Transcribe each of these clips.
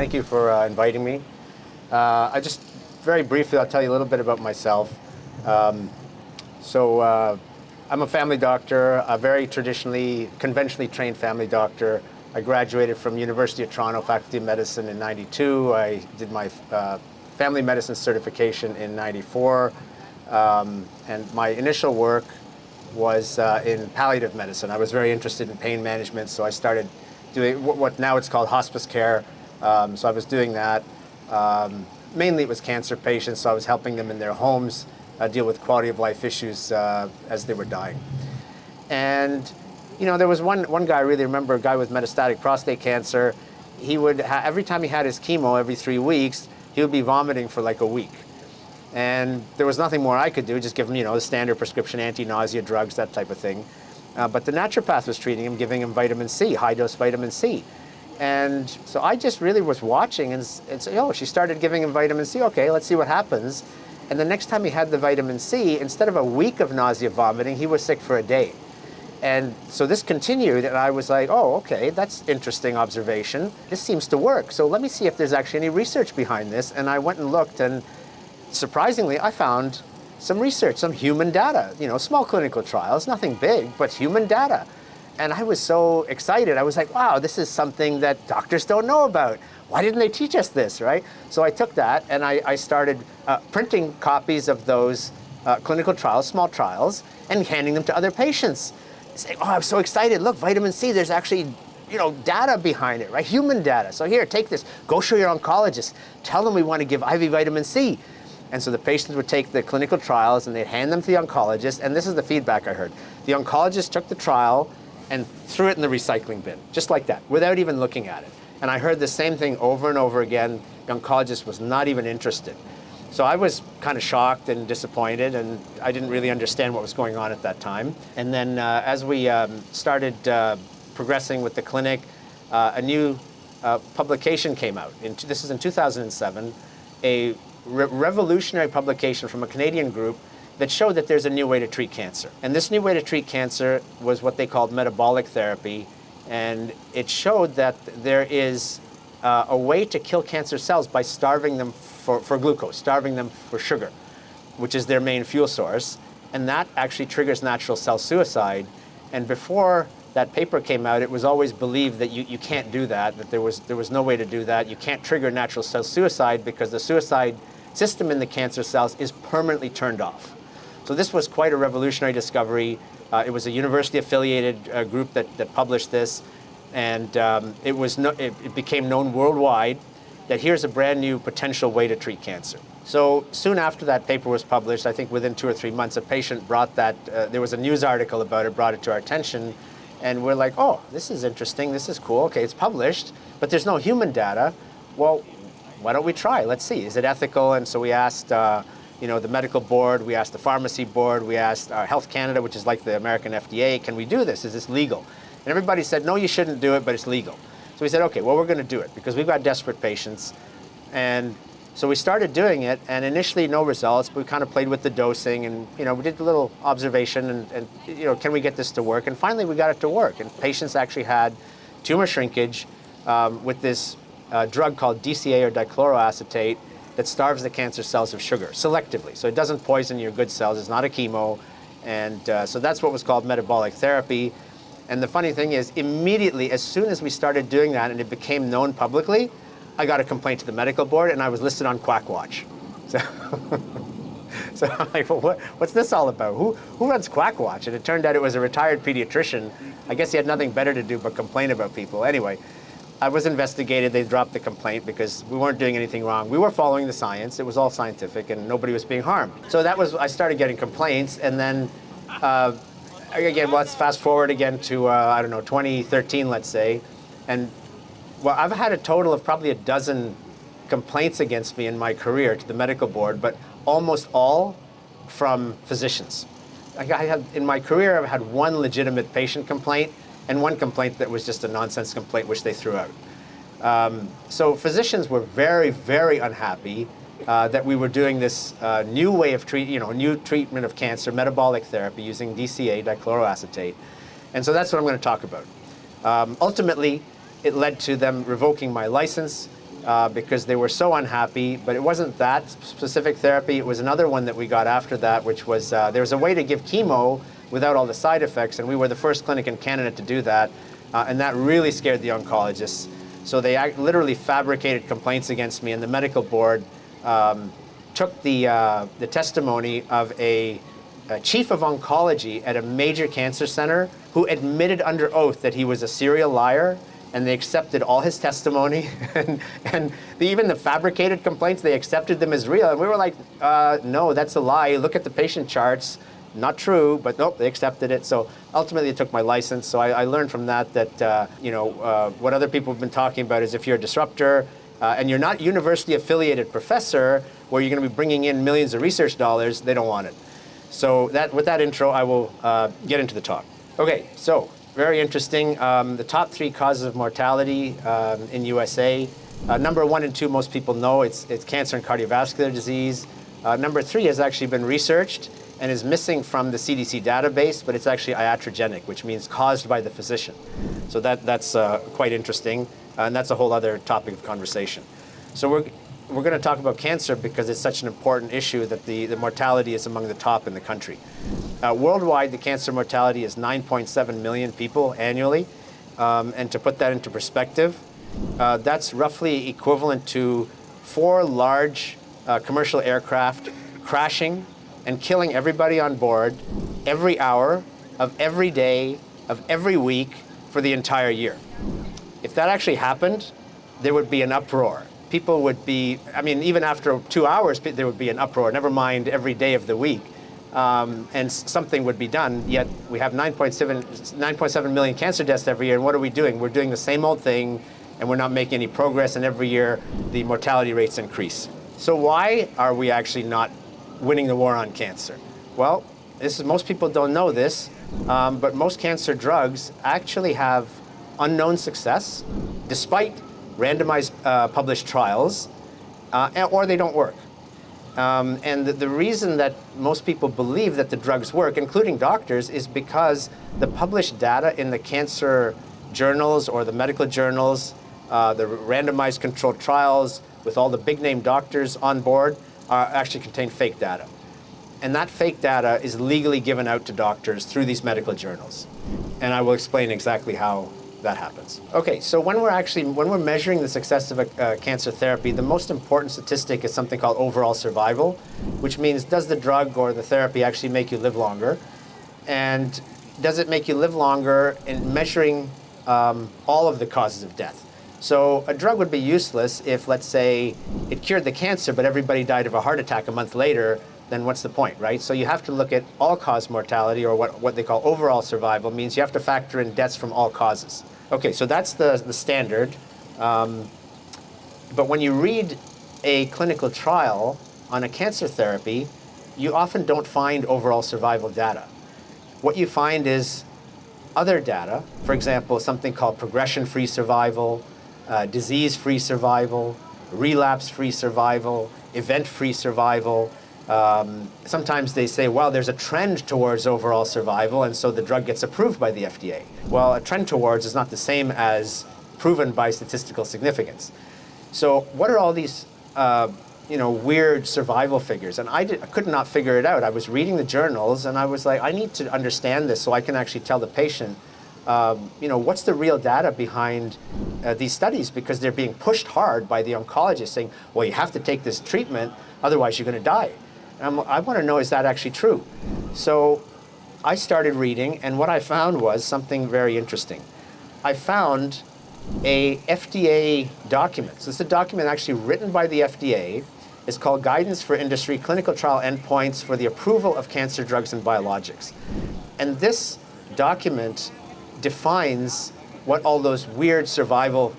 Thank you for inviting me. Very briefly, I'll tell you a little bit about myself. I'm a family doctor, a very conventionally trained family doctor. I graduated from University of Toronto Faculty of Medicine in '92. I did my family medicine certification in '94. And my initial work was in palliative medicine. I was very interested in pain management, so I started doing what now it's called hospice care. So I was doing that. Mainly it was cancer patients, so I was helping them in their homes deal with quality of life issues as they were dying. And there was one guy I really remember, a guy with metastatic prostate cancer. He would, every time he had his chemo every 3 weeks, he would be vomiting for like a week. And there was nothing more I could do, just give him, the standard prescription anti-nausea drugs, that type of thing. But the naturopath was treating him, giving him vitamin C, high-dose vitamin C. And so I just really was watching and said, oh, she started giving him vitamin C. Okay, let's see what happens. And the next time he had the vitamin C, instead of a week of nausea vomiting, he was sick for a day. And so this continued, and I was like, oh, okay, that's interesting observation. This seems to work. So let me see if there's actually any research behind this. And I went and looked, and surprisingly, I found some research, some human data, small clinical trials, nothing big, but human data. And I was so excited. I was like, wow, this is something that doctors don't know about. Why didn't they teach us this, right? So I took that and I started printing copies of those clinical trials, small trials, and handing them to other patients. Saying, oh, I'm so excited. Look, vitamin C, there's actually, data behind it, right? Human data. So here, take this. Go show your oncologist. Tell them we want to give IV vitamin C. And so the patients would take the clinical trials and they'd hand them to the oncologist. And this is the feedback I heard. The oncologist took the trial and threw it in the recycling bin, just like that, without even looking at it. And I heard the same thing over and over again. The oncologist was not even interested. So I was kind of shocked and disappointed, and I didn't really understand what was going on at that time. And then as we started progressing with the clinic, a new publication came out. This is in 2007, a revolutionary publication from a Canadian group that showed that there's a new way to treat cancer. And this new way to treat cancer was what they called metabolic therapy. And it showed that there is a way to kill cancer cells by starving them for glucose, starving them for sugar, which is their main fuel source. And that actually triggers natural cell suicide. And before that paper came out, it was always believed that you can't do that, that there was no way to do that. You can't trigger natural cell suicide because the suicide system in the cancer cells is permanently turned off. So this was quite a revolutionary discovery. It was a university-affiliated group that published this, and it became known worldwide that here's a brand new potential way to treat cancer. So soon after that paper was published, I think within 2 or 3 months, a patient brought that, there was a news article about it, brought it to our attention, and we're like, oh, this is interesting, this is cool, okay, it's published, but there's no human data. Well, why don't we try? Let's see, is it ethical? And so we asked the medical board, we asked the pharmacy board, we asked Health Canada, which is like the American FDA, can we do this? Is this legal? And everybody said, no, you shouldn't do it, but it's legal. So we said, okay, well, we're going to do it because we've got desperate patients. And so we started doing it, and initially no results, but we kind of played with the dosing, and we did a little observation, and can we get this to work? And finally we got it to work, and patients actually had tumor shrinkage with this drug called DCA, or dichloroacetate, that starves the cancer cells of sugar selectively. So it doesn't poison your good cells, it's not a chemo, and so that's what was called metabolic therapy. And the funny thing is, immediately, as soon as we started doing that and it became known publicly, I got a complaint to the medical board, and I was listed on Quack Watch. So I'm like, well, what's this all about? Who runs Quack Watch? And it turned out it was a retired pediatrician. I guess he had nothing better to do but complain about people. Anyway, I was investigated. They dropped the complaint because we weren't doing anything wrong. We were following the science. It was all scientific, and nobody was being harmed. So I started getting complaints, and then again, let's fast forward again to, 2013, let's say. And well, I've had a total of probably a dozen complaints against me in my career to the medical board, but almost all from physicians. In my career, I've had one legitimate patient complaint and one complaint that was just a nonsense complaint, which they threw out. So physicians were very, very unhappy that we were doing this new way of new treatment of cancer, metabolic therapy using DCA, dichloroacetate. And so that's what I'm going to talk about. Ultimately, it led to them revoking my license, because they were so unhappy. But it wasn't that specific therapy. It was another one that we got after that, which was there was a way to give chemo without all the side effects, and we were the first clinic in Canada to do that, and that really scared the oncologists. So they literally fabricated complaints against me, and the medical board took the testimony of a chief of oncology at a major cancer center who admitted under oath that he was a serial liar, and they accepted all his testimony, and even the fabricated complaints, they accepted them as real. And we were like, no, that's a lie. Look at the patient charts. Not true, but nope, they accepted it. So ultimately, it took my license. So I learned from that what other people have been talking about is if you're a disruptor and you're not university affiliated professor, where you're going to be bringing in millions of research dollars, they don't want it. So with that intro, I will get into the talk. Okay, so very interesting. The top 3 causes of mortality in USA. Number 1 and 2, most people know it's cancer and cardiovascular disease. Number 3 has actually been researched and is missing from the CDC database, but it's actually iatrogenic, which means caused by the physician. So that's quite interesting, and that's a whole other topic of conversation. So we're going to talk about cancer because it's such an important issue that the mortality is among the top in the country. Worldwide, the cancer mortality is 9.7 million people annually, and to put that into perspective, that's roughly equivalent to 4 large commercial aircraft crashing and killing everybody on board every hour of every day of every week for the entire year. If that actually happened, there would be an uproar. People would be, even after 2 hours, there would be an uproar, never mind every day of the week. And something would be done, yet we have 9.7 million cancer deaths every year, and what are we doing? We're doing the same old thing, and we're not making any progress, and every year the mortality rates increase. So why are we actually not winning the war on cancer? Well, most people don't know this, but most cancer drugs actually have unknown success, despite randomized published trials, or they don't work. And the reason that most people believe that the drugs work, including doctors, is because the published data in the cancer journals or the medical journals, the randomized controlled trials with all the big name doctors on board, actually contain fake data. And that fake data is legally given out to doctors through these medical journals. And I will explain exactly how that happens. Okay, so when we're measuring the success of a cancer therapy, the most important statistic is something called overall survival, which means does the drug or the therapy actually make you live longer? And does it make you live longer in measuring all of the causes of death? So a drug would be useless if, let's say, it cured the cancer, but everybody died of a heart attack a month later, then what's the point, right? So you have to look at all-cause mortality, or what they call overall survival, means you have to factor in deaths from all causes. Okay, so that's the standard. But when you read a clinical trial on a cancer therapy, you often don't find overall survival data. What you find is other data, for example, something called progression-free survival, disease-free survival, relapse-free survival, event-free survival. Sometimes they say, well, there's a trend towards overall survival, and so the drug gets approved by the FDA. Well, a trend towards is not the same as proven by statistical significance. So what are all these weird survival figures? And I could not figure it out. I was reading the journals, and I was like, I need to understand this so I can actually tell the patient, what's the real data behind these studies, because they're being pushed hard by the oncologist saying, well, you have to take this treatment, otherwise you're going to die. And I want to know, is that actually true? So I started reading, and what I found was something very interesting. I found a FDA document. So this is a document actually written by the FDA. It's called Guidance for Industry Clinical Trial Endpoints for the Approval of Cancer Drugs and Biologics. And this document defines what all those weird survival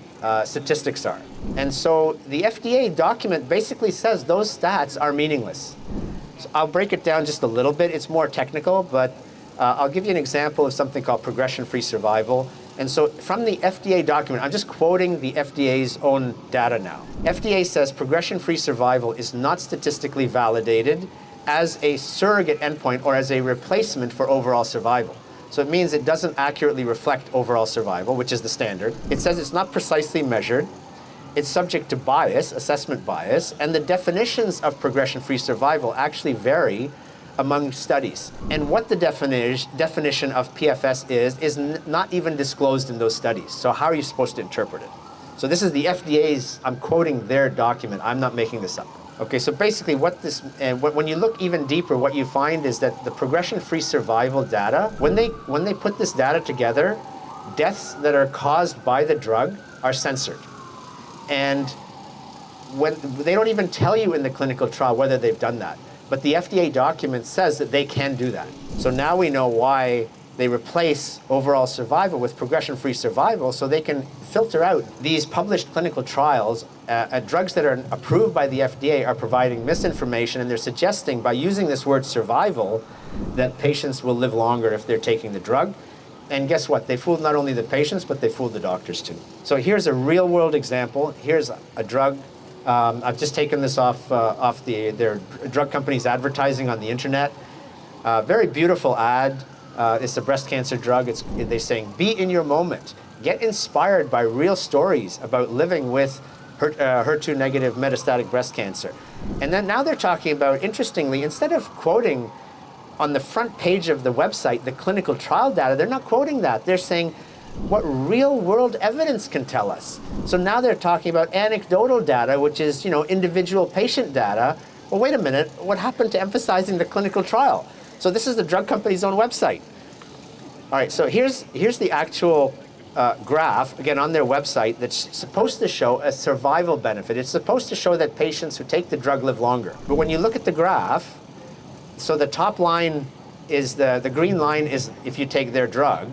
statistics are. And so the FDA document basically says those stats are meaningless. So I'll break it down just a little bit. It's more technical, but I'll give you an example of something called progression-free survival. And so from the FDA document, I'm just quoting the FDA's own data now. FDA says progression-free survival is not statistically validated as a surrogate endpoint or as a replacement for overall survival. So it means it doesn't accurately reflect overall survival, which is the standard. It says it's not precisely measured. it's subject to bias, assessment bias, and the definitions of progression-free survival actually vary among studies. And what the definition of PFS is not even disclosed in those studies. So how are you supposed to interpret it? So this is the FDA's, I'm quoting their document, I'm not making this up. Okay, so basically when you look even deeper, what you find is that the progression-free survival data, when they put this data together, deaths that are caused by the drug are censored. And when they don't even tell you in the clinical trial whether they've done that. But the FDA document says that they can do that. So now we know why they replace overall survival with progression-free survival, so they can filter out these published clinical trials. Drugs that are approved by the FDA are providing misinformation, and they're suggesting by using this word survival that patients will live longer if they're taking the drug. And guess what? They fooled not only the patients, but they fooled the doctors too. So here's a real-world example. Here's a drug. I've just taken this off their drug company's advertising on the internet. Very beautiful ad. It's a breast cancer drug. They're saying, be in your moment. Get inspired by real stories about living with HER2 negative metastatic breast cancer. And then now they're talking about, interestingly, instead of quoting on the front page of the website the clinical trial data, they're not quoting that. They're saying what real world evidence can tell us. So now they're talking about anecdotal data, which is, individual patient data. Well, wait a minute, what happened to emphasizing the clinical trial? So this is the drug company's own website. All right, so here's the actual graph, again, on their website that's supposed to show a survival benefit. It's supposed to show that patients who take the drug live longer. But when you look at the graph, so the top line is the green line is if you take their drug,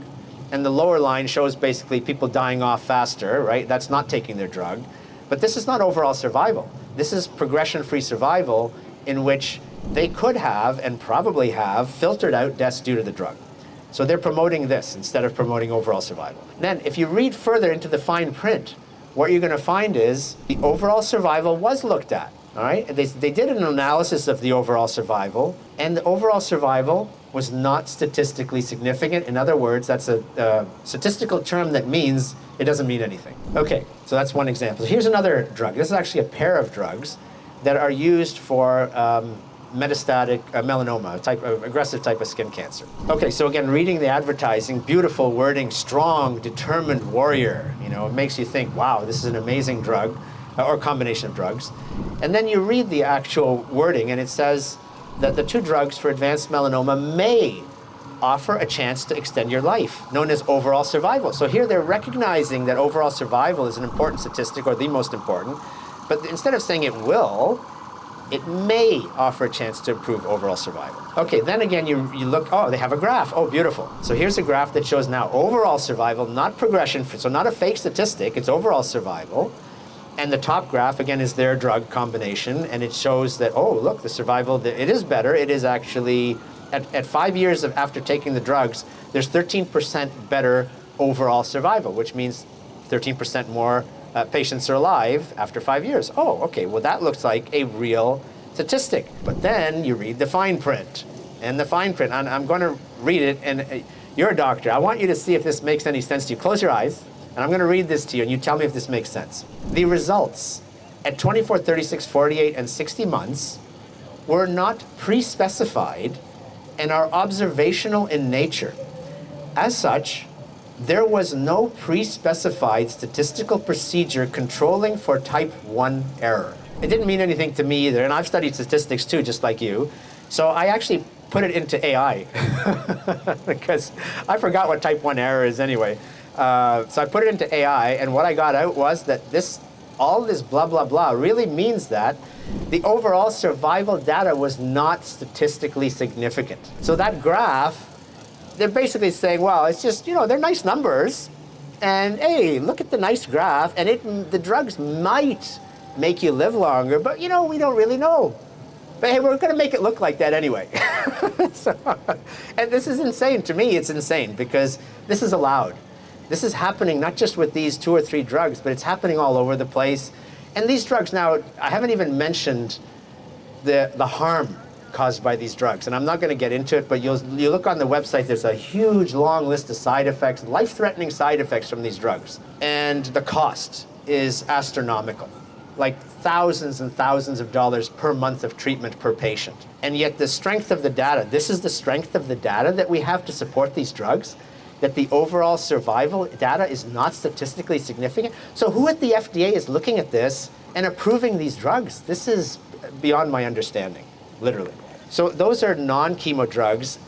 and the lower line shows basically people dying off faster, right? That's not taking their drug. But this is not overall survival. This is progression-free survival in which they could have and probably have filtered out deaths due to the drug. So they're promoting this instead of promoting overall survival. Then if you read further into the fine print, what you're going to find is the overall survival was looked at. All right, they did an analysis of the overall survival, and the overall survival was not statistically significant. In other words, that's a statistical term that means it doesn't mean anything. Okay, so that's one example. Here's another drug. This is actually a pair of drugs that are used for metastatic melanoma, aggressive type of skin cancer. Okay, so again, reading the advertising, beautiful wording, strong, determined warrior. It makes you think, wow, this is an amazing drug. Or combination of drugs. And then you read the actual wording, and it says that the two drugs for advanced melanoma may offer a chance to extend your life, known as overall survival. So here they're recognizing that overall survival is an important statistic, or the most important, but instead of saying it will, it may offer a chance to improve overall survival. Okay, then again, you look, oh, they have a graph. Oh, beautiful. So here's a graph that shows now overall survival, not progression, so not a fake statistic, it's overall survival. And the top graph, again, is their drug combination, and it shows that, oh, look, the survival, it is better. It is actually, at 5 years after taking the drugs, there's 13% better overall survival, which means 13% more patients are alive after 5 years. Oh, okay, well, that looks like a real statistic. But then you read the fine print, and the fine print, and I'm going to read it, and you're a doctor. I want you to see if this makes any sense to you. Close your eyes. And I'm going to read this to you, and you tell me if this makes sense. The results at 24, 36, 48, and 60 months were not pre-specified and are observational in nature. As such, there was no pre-specified statistical procedure controlling for type 1 error. It didn't mean anything to me either, and I've studied statistics too, just like you. So I actually put it into AI because I forgot what type 1 error is anyway. So I put it into AI, and what I got out was that all this blah, blah, blah really means that the overall survival data was not statistically significant. So that graph, they're basically saying, well, it's just, they're nice numbers, and hey, look at the nice graph, and the drugs might make you live longer, but we don't really know. But hey, we're going to make it look like that anyway. And this is insane. To me, it's insane because this is allowed. This is happening not just with these 2 or 3 drugs, but it's happening all over the place. And these drugs now, I haven't even mentioned the harm caused by these drugs. And I'm not going to get into it, but you look on the website, there's a huge long list of side effects, life-threatening side effects from these drugs. And the cost. is astronomical, like thousands and thousands of dollars per month of treatment per patient. And yet the strength of the data, this is the strength of the data that we have to support these drugs, that the overall survival data is not statistically significant. So who at the FDA is looking at this and approving these drugs? This is beyond my understanding, literally. So those are non-chemo drugs.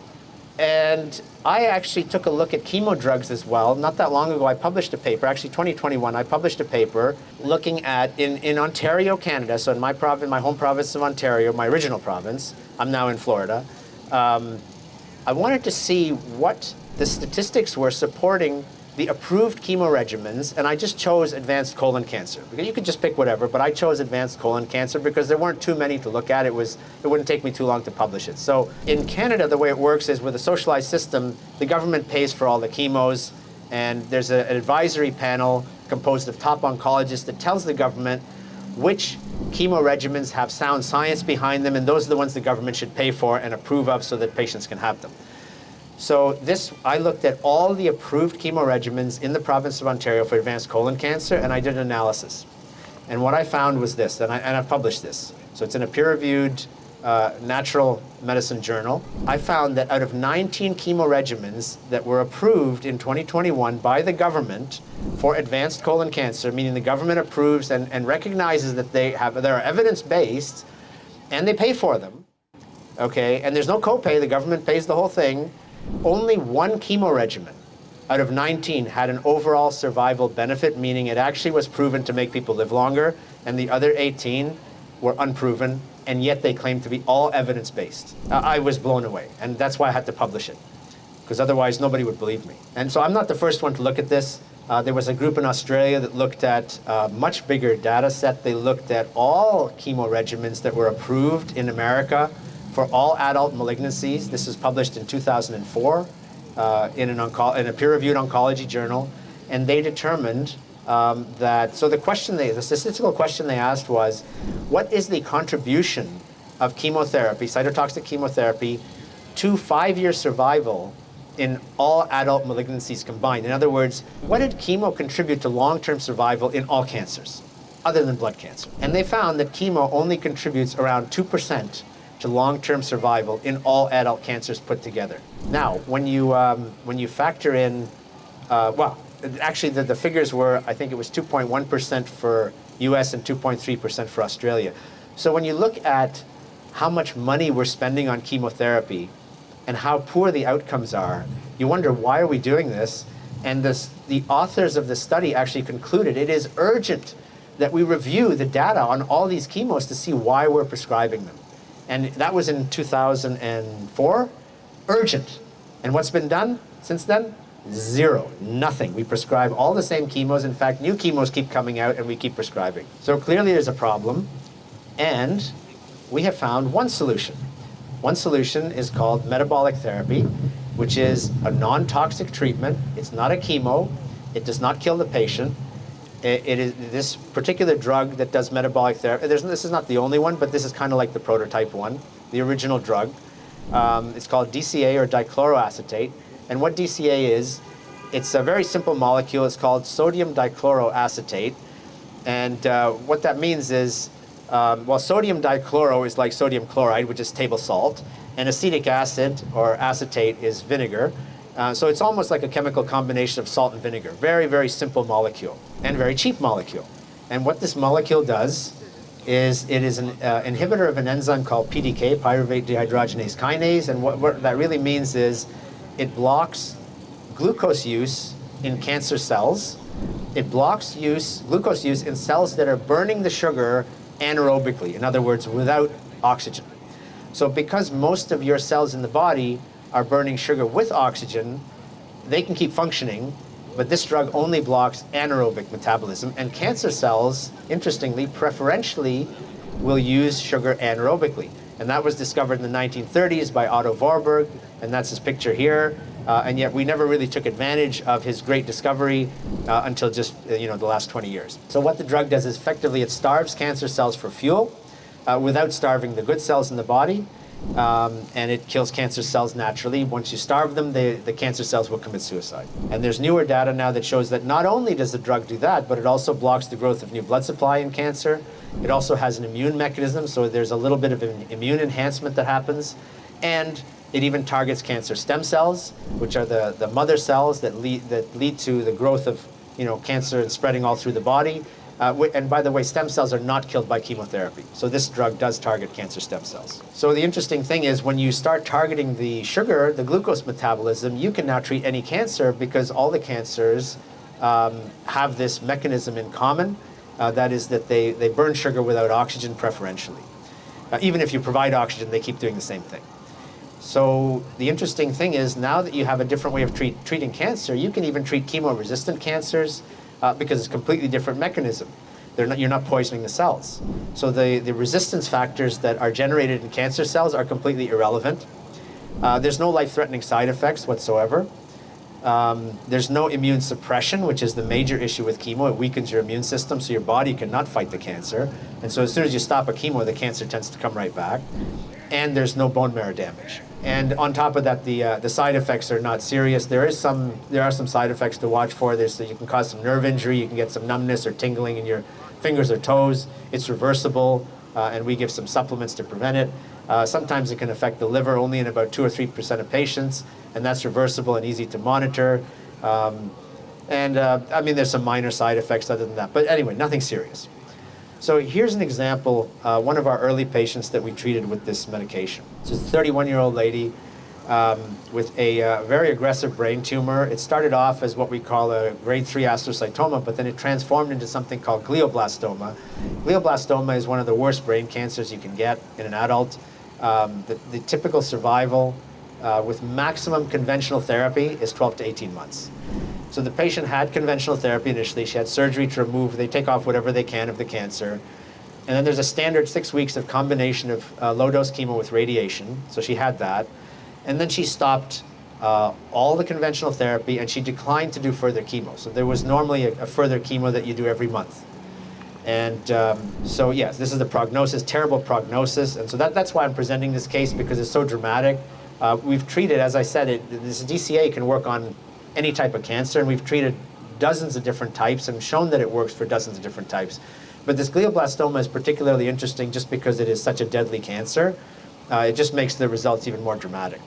And I actually took a look at chemo drugs as well. Not that long ago, I published a paper, actually 2021, I published a paper looking at, in Ontario, Canada, so in my province, my home province of Ontario, my original province, I'm now in Florida, I wanted to see what the statistics were supporting the approved chemo regimens, and I just chose advanced colon cancer. You could just pick whatever, but I chose advanced colon cancer because there weren't too many to look at. It wouldn't take me too long to publish it. So in Canada, the way it works is with a socialized system, the government pays for all the chemos, and there's an advisory panel composed of top oncologists that tells the government which chemo regimens have sound science behind them, and those are the ones the government should pay for and approve of so that patients can have them. So I looked at all the approved chemo regimens in the province of Ontario for advanced colon cancer, and I did an analysis. And what I found was this, and I've published this. So it's in a peer-reviewed natural medicine journal. I found that out of 19 chemo regimens that were approved in 2021 by the government for advanced colon cancer, meaning the government approves and recognizes that they're evidence-based, and they pay for them, okay? And there's no copay, the government pays the whole thing. Only one chemo regimen out of 19 had an overall survival benefit, meaning it actually was proven to make people live longer, and the other 18 were unproven, and yet they claimed to be all evidence-based. I was blown away, and that's why I had to publish it, because otherwise nobody would believe me. And so I'm not the first one to look at this. There was a group in Australia that looked at a much bigger data set. They looked at all chemo regimens that were approved in America for all adult malignancies. This was published in 2004 in a peer-reviewed oncology journal, and they determined that, so the statistical question they asked was, what is the contribution of chemotherapy, cytotoxic chemotherapy, to 5-year survival in all adult malignancies combined? In other words, what did chemo contribute to long-term survival in all cancers, other than blood cancer? And they found that chemo only contributes around 2% to long-term survival in all adult cancers put together. Now, when you factor in, actually the figures were, I think it was 2.1% for US and 2.3% for Australia. So when you look at how much money we're spending on chemotherapy and how poor the outcomes are, you wonder, why are we doing this? And the authors of the study actually concluded it is urgent that we review the data on all these chemos to see why we're prescribing them. And that was in 2004, urgent. And what's been done since then? Zero, nothing. We prescribe all the same chemos. In fact, new chemos keep coming out and we keep prescribing. So clearly there's a problem, and we have found one solution. One solution is called metabolic therapy, which is a non-toxic treatment. It's not a chemo. It does not kill the patient. It is this particular drug that does metabolic therapy. This is not the only one, but this is kind of like the prototype one, the original drug. It's called DCA, or dichloroacetate. And what DCA is, it's a very simple molecule. It's called sodium dichloroacetate. And what that means is, sodium dichloro is like sodium chloride, which is table salt, and acetic acid, or acetate, is vinegar. So it's almost like a chemical combination of salt and vinegar. Very, very simple molecule, and very cheap molecule. And what this molecule does is it is an inhibitor of an enzyme called PDK, pyruvate dehydrogenase kinase, and what that really means is it blocks glucose use in cancer cells. It blocks glucose use in cells that are burning the sugar anaerobically, in other words, without oxygen. So because most of your cells in the body are burning sugar with oxygen, they can keep functioning, but this drug only blocks anaerobic metabolism, and cancer cells, interestingly, preferentially will use sugar anaerobically. And that was discovered in the 1930s by Otto Warburg, and that's his picture here. And yet we never really took advantage of his great discovery until just the last 20 years. So what the drug does is effectively it starves cancer cells for fuel without starving the good cells in the body. and it kills cancer cells naturally. Once you starve them, the cancer cells will commit suicide. And there's newer data now that shows that not only does the drug do that, but it also blocks the growth of new blood supply in cancer. It also has an immune mechanism, so there's a little bit of an immune enhancement that happens. And it even targets cancer stem cells, which are the mother cells that lead to the growth of cancer and spreading all through the body. And by the way, stem cells are not killed by chemotherapy. So this drug does target cancer stem cells. So the interesting thing is when you start targeting the sugar, the glucose metabolism, you can now treat any cancer because all the cancers have this mechanism in common. That is that they burn sugar without oxygen preferentially. Even if you provide oxygen, they keep doing the same thing. So the interesting thing is now that you have a different way of treating cancer, you can even treat chemo-resistant cancers because it's a completely different mechanism. You're not poisoning the cells. So the resistance factors that are generated in cancer cells are completely irrelevant. There's no life-threatening side effects whatsoever. There's no immune suppression, which is the major issue with chemo. It weakens your immune system so your body cannot fight the cancer. And so as soon as you stop a chemo, the cancer tends to come right back. And there's no bone marrow damage. And on top of that, the side effects are not serious. There are some side effects to watch for. You can cause some nerve injury. You can get some numbness or tingling in your fingers or toes. It's reversible, and we give some supplements to prevent it. Sometimes it can affect the liver only in about 2 or 3% of patients, and that's reversible and easy to monitor. I mean, there's some minor side effects other than that. But anyway, nothing serious. So here's an example, one of our early patients that we treated with this medication. So it's a 31-year-old lady with a very aggressive brain tumor. It started off as what we call a grade 3 astrocytoma, but then it transformed into something called glioblastoma. Glioblastoma is one of the worst brain cancers you can get in an adult. The typical survival with maximum conventional therapy is 12 to 18 months. So the patient had conventional therapy initially. She had surgery to remove, they take off whatever they can of the cancer. And then there's a standard 6 weeks of combination of low-dose chemo with radiation. So she had that. And then she stopped all the conventional therapy and she declined to do further chemo. So there was normally a further chemo that you do every month. And so yes, this is the prognosis, terrible prognosis. And so that's why I'm presenting this case, because it's so dramatic. We've treated, as I said, this DCA can work on any type of cancer, and we've treated dozens of different types and shown that it works for dozens of different types. But this glioblastoma is particularly interesting just because it is such a deadly cancer. It just makes the results even more dramatic.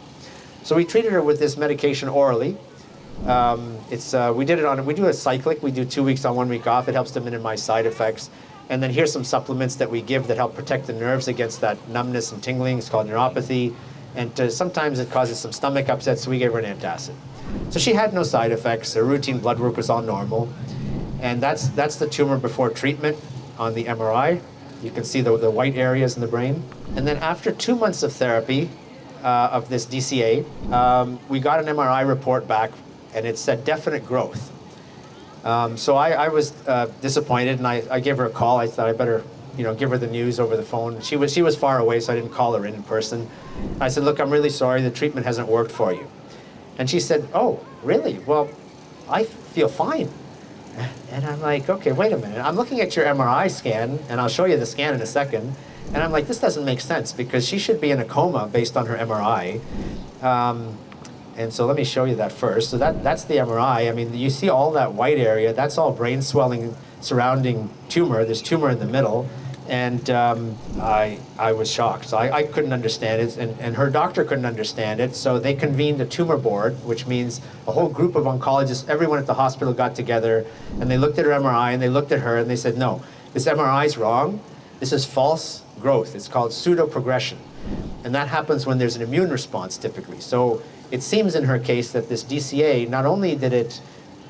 So we treated her with this medication orally. We do a cyclic. We do 2 weeks on, 1 week off. It helps to minimize side effects. And then here's some supplements that we give that help protect the nerves against that numbness and tingling. It's called neuropathy. And sometimes it causes some stomach upset, so we gave her an antacid. So she had no side effects. Her routine blood work was all normal. And that's the tumor before treatment on the MRI. You can see the white areas in the brain. And then after 2 months of therapy of this DCA, we got an MRI report back, and it said definite growth. So I was disappointed, and I gave her a call. I thought I better give her the news over the phone. She was far away, so I didn't call her in person. I said, look, I'm really sorry. The treatment hasn't worked for you. And she said, oh, really? Well, I feel fine. And I'm like, okay, wait a minute. I'm looking at your MRI scan, and I'll show you the scan in a second. And I'm like, this doesn't make sense because she should be in a coma based on her MRI. And so let me show you that first. So that's the MRI. I mean, you see all that white area. That's all brain swelling surrounding tumor. There's tumor in the middle. And I was shocked. So I couldn't understand it, and her doctor couldn't understand it. So they convened a tumor board, which means a whole group of oncologists, everyone at the hospital got together, and they looked at her MRI, and they looked at her, and they said, no, this MRI is wrong. This is false growth. It's called pseudo-progression. And that happens when there's an immune response, typically. So it seems in her case that this DCA, not only did it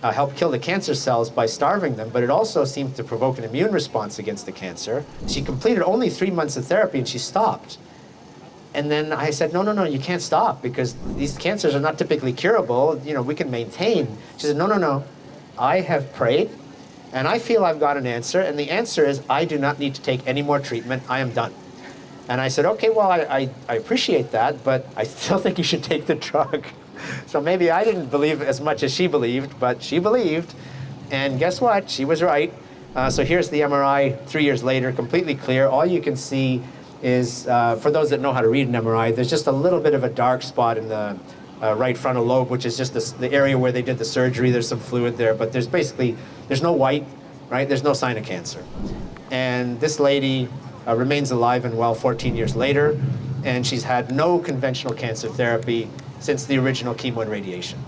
help kill the cancer cells by starving them, but it also seemed to provoke an immune response against the cancer. She completed only 3 months of therapy and she stopped. And then I said, no, you can't stop because these cancers are not typically curable. We can maintain. She said, no, I have prayed and I feel I've got an answer. And the answer is I do not need to take any more treatment. I am done. And I said, okay, well, I appreciate that, but I still think you should take the drug. So maybe I didn't believe as much as she believed, but she believed. And guess what? She was right. So here's the MRI 3 years later, completely clear. All you can see is, for those that know how to read an MRI, there's just a little bit of a dark spot in the right frontal lobe, which is just the area where they did the surgery. There's some fluid there, but there's no white, right? There's no sign of cancer. And this lady remains alive and well 14 years later, and she's had no conventional cancer therapy since the original chemo and radiation,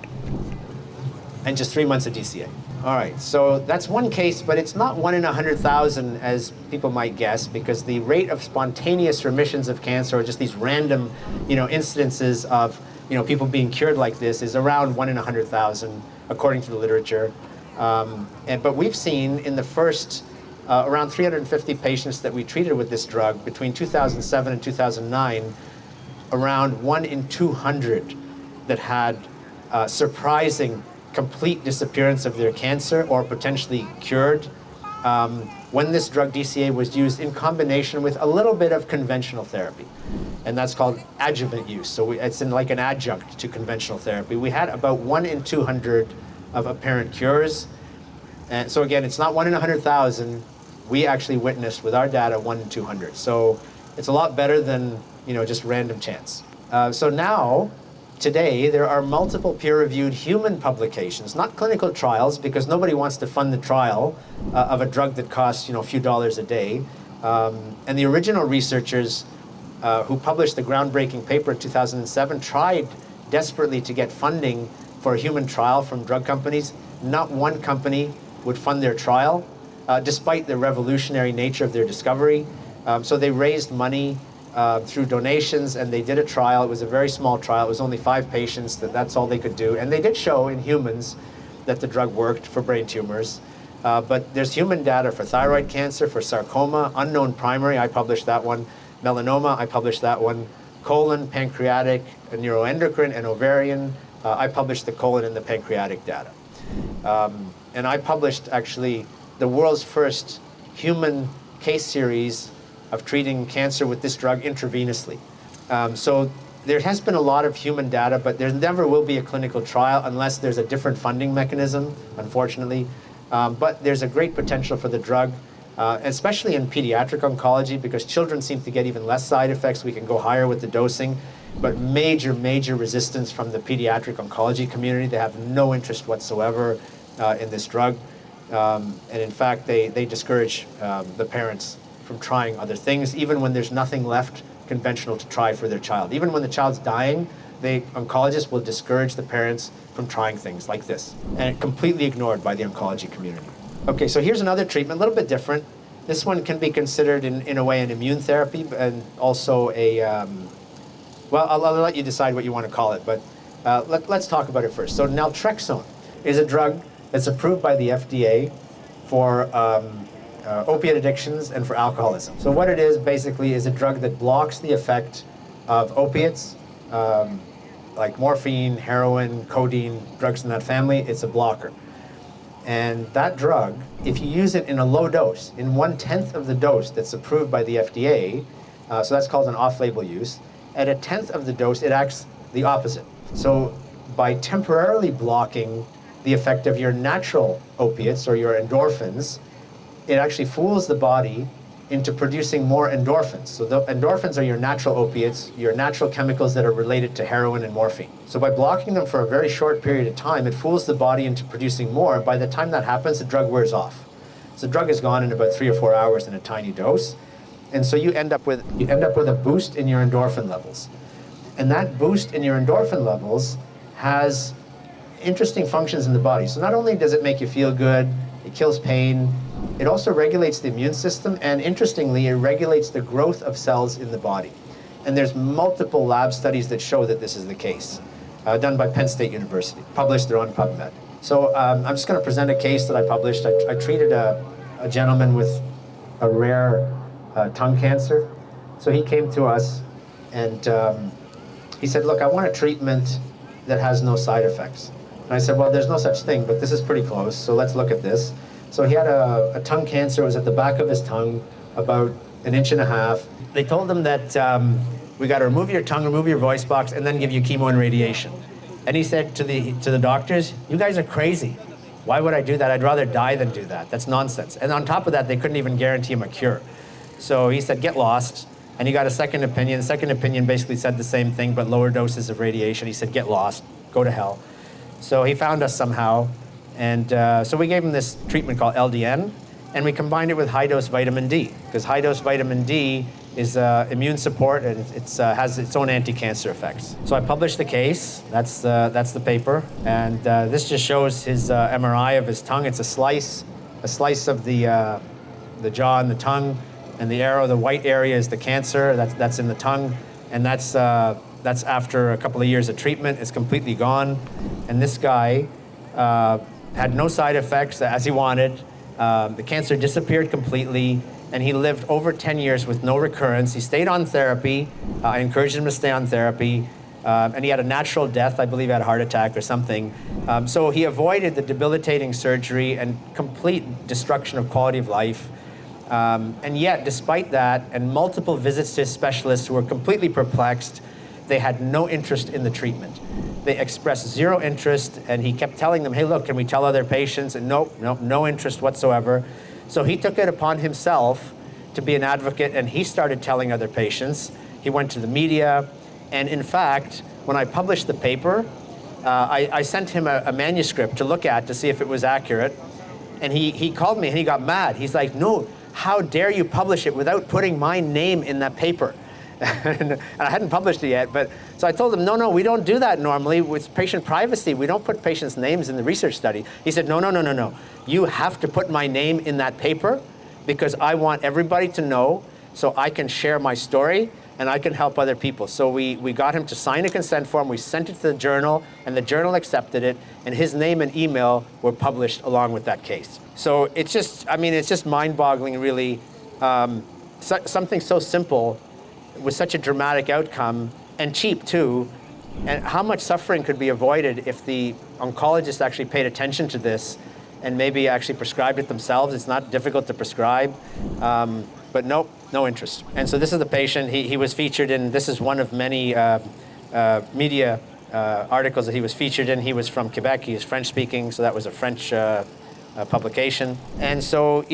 and just 3 months of DCA. All right, so that's one case, but it's not 1 in 100,000 as people might guess, because the rate of spontaneous remissions of cancer, or just these random, incidences of, people being cured like this, is around 1 in 100,000, according to the literature. But we've seen in the first around 350 patients that we treated with this drug between 2007 and 2009, around 1 in 200 that had surprising complete disappearance of their cancer or potentially cured when this drug DCA was used in combination with a little bit of conventional therapy. And that's called adjuvant use. So it's like an adjunct to conventional therapy. We had about 1 in 200 of apparent cures. And so again, it's not 1 in 100,000. We actually witnessed with our data 1 in 200. So it's a lot better than just random chance. So now, today, there are multiple peer-reviewed human publications, not clinical trials, because nobody wants to fund the trial of a drug that costs a few dollars a day. And the original researchers who published the groundbreaking paper in 2007 tried desperately to get funding for a human trial from drug companies. Not one company would fund their trial, despite the revolutionary nature of their discovery. So they raised money through donations, and they did a trial. It was a very small trial. It was only 5 patients. That's all they could do. And they did show in humans that the drug worked for brain tumors. But there's human data for thyroid cancer, for sarcoma, unknown primary, I published that one, melanoma, I published that one, colon, pancreatic, neuroendocrine, and ovarian. I published the colon and the pancreatic data. And I published, actually, the world's first human case series of treating cancer with this drug intravenously. So there has been a lot of human data, but there never will be a clinical trial unless there's a different funding mechanism, unfortunately. But there's a great potential for the drug, especially in pediatric oncology, because children seem to get even less side effects. We can go higher with the dosing, but major, major resistance from the pediatric oncology community. They have no interest whatsoever in this drug. And in fact, they discourage the parents from trying other things, even when there's nothing left conventional to try for their child. Even when the child's dying, oncologists will discourage the parents from trying things like this, and completely ignored by the oncology community. Okay, so here's another treatment, a little bit different. This one can be considered in a way an immune therapy, and also well, I'll let you decide what you want to call it, but let's talk about it first. So naltrexone is a drug that's approved by the FDA for opiate addictions and for alcoholism. So what it is basically is a drug that blocks the effect of opiates, like morphine, heroin, codeine, drugs in that family. It's a blocker. And that drug, if you use it in a low dose, in 1/10 of the dose that's approved by the FDA, so that's called an off-label use, at 1/10 of the dose, it acts the opposite. So by temporarily blocking the effect of your natural opiates or your endorphins, it actually fools the body into producing more endorphins. So the endorphins are your natural opiates, your natural chemicals that are related to heroin and morphine. So by blocking them for a very short period of time, it fools the body into producing more. By the time that happens, the drug wears off. So the drug is gone in about 3 or 4 hours in a tiny dose. And so you end up with a boost in your endorphin levels. And that boost in your endorphin levels has interesting functions in the body. So not only does it make you feel good, it kills pain, it also regulates the immune system, and interestingly, it regulates the growth of cells in the body. And there's multiple lab studies that show that this is the case, done by Penn State University, published, they're on PubMed. So I'm just going to present a case that I published. I treated a gentleman with a rare tongue cancer. So he came to us, and he said, look, I want a treatment that has no side effects. And I said, well, there's no such thing, but this is pretty close, so let's look at this. So he had a tongue cancer. It was at the back of his tongue, about 1.5 inches. They told him that we got to remove your tongue, remove your voice box, and then give you chemo and radiation. And he said to the doctors, you guys are crazy. Why would I do that? I'd rather die than do that. That's nonsense. And on top of that, they couldn't even guarantee him a cure. So he said, get lost. and he got a second opinion. The second opinion basically said the same thing, but lower doses of radiation. He said, get lost, go to hell. So he found us somehow, and so we gave him this treatment called LDN, and we combined it with high-dose vitamin D, because high-dose vitamin D is immune support, and it has its own anti-cancer effects. So I published the case. That's the paper, and this just shows his MRI of his tongue. It's a slice of the jaw and the tongue, and the arrow, the white area, is the cancer. That's in the tongue, and that's after a couple of years of treatment. It's completely gone, and this guy had no side effects as he wanted. The cancer disappeared completely, and he lived over 10 years with no recurrence. He stayed on therapy. I encouraged him to stay on therapy, and he had a natural death. I believe he had a heart attack or something. So he avoided the debilitating surgery and complete destruction of quality of life. And yet, despite that, and multiple visits to his specialists who were completely perplexed, they had no interest in the treatment. They expressed zero interest, and he kept telling them, hey, look, can we tell other patients? And no interest whatsoever. So he took it upon himself to be an advocate, and he started telling other patients. He went to the media, and in fact, when I published the paper, I sent him a manuscript to look at to see if it was accurate, and he called me and he got mad. He's like, no, how dare you publish it without putting my name in that paper? And I hadn't published it yet, but so I told him, no, we don't do that normally with patient privacy. We don't put patients' names in the research study. He said, no. You have to put my name in that paper because I want everybody to know so I can share my story and I can help other people. So we got him to sign a consent form. We sent it to the journal, and the journal accepted it, and his name and email were published along with that case. So it's just mind-boggling, really. Something so simple with such a dramatic outcome, and cheap too, and how much suffering could be avoided if the oncologist actually paid attention to this and maybe actually prescribed it themselves. It's not difficult to prescribe, but no interest. And so this is the patient. He was featured in, this is one of many media articles that he was featured in. He was from Quebec. He is French speaking, so that was a French publication. And so,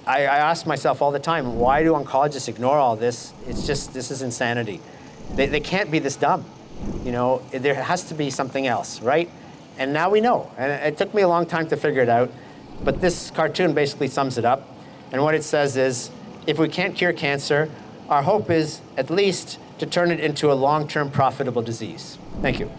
I ask myself all the time, why do oncologists ignore all this? This is insanity. They can't be this dumb. There has to be something else, right? And now we know. And it took me a long time to figure it out, but this cartoon basically sums it up. And what it says is, if we can't cure cancer, our hope is at least to turn it into a long-term profitable disease. Thank you.